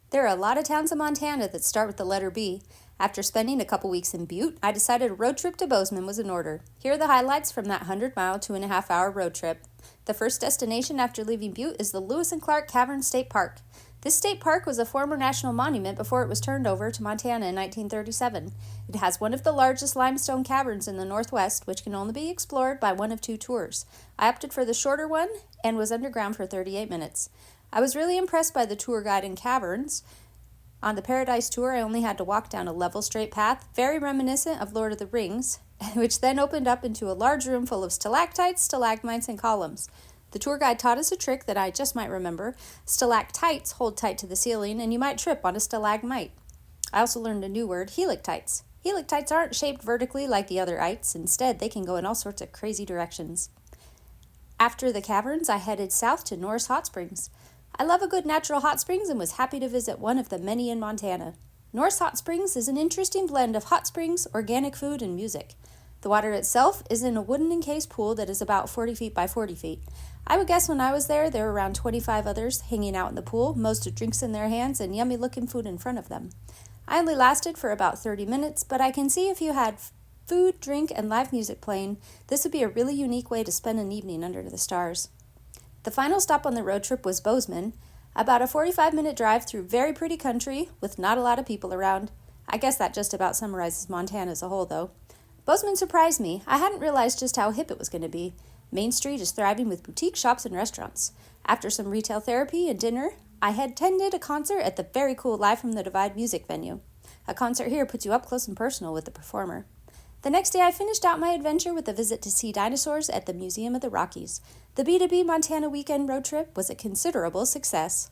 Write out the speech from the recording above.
There are a lot of towns in Montana that start with the letter B. After spending a couple weeks in Butte, I decided a road trip to Bozeman was in order. Here are the highlights from that 100-mile, 2.5-hour road trip. The first destination after leaving Butte is the Lewis and Clark Caverns State Park. This state park was a former national monument before it was turned over to Montana in 1937. It has one of the largest limestone caverns in the Northwest, which can only be explored by one of two tours. I opted for the shorter one and was underground for 38 minutes. I was really impressed by the tour guide in Caverns. On the Paradise Tour, I only had to walk down a level straight path, very reminiscent of Lord of the Rings, which then opened up into a large room full of stalactites, stalagmites, and columns. The tour guide taught us a trick that I just might remember. Stalactites hold tight to the ceiling, and you might trip on a stalagmite. I also learned a new word, helictites. Helictites aren't shaped vertically like the other ites. Instead, they can go in all sorts of crazy directions. After the caverns, I headed south to Norris Hot Springs. I love a good natural hot springs and was happy to visit one of the many in Montana. Norris Hot Springs is an interesting blend of hot springs, organic food, and music. The water itself is in a wooden encased pool that is about 40 feet by 40 feet. I would guess when I was there were around 25 others hanging out in the pool, most with drinks in their hands and yummy looking food in front of them. I only lasted for about 30 minutes, but I can see if you had food, drink, and live music playing, this would be a really unique way to spend an evening under the stars. The final stop on the road trip was Bozeman, about a 45-minute drive through very pretty country with not a lot of people around. I guess that just about summarizes Montana as a whole, though. Bozeman surprised me. I hadn't realized just how hip it was going to be. Main Street is thriving with boutique shops and restaurants. After some retail therapy and dinner, I had attended a concert at the very cool Live from the Divide music venue. A concert here puts you up close and personal with the performer. The next day, I finished out my adventure with a visit to see dinosaurs at the Museum of the Rockies. The B2B Montana weekend road trip was a considerable success.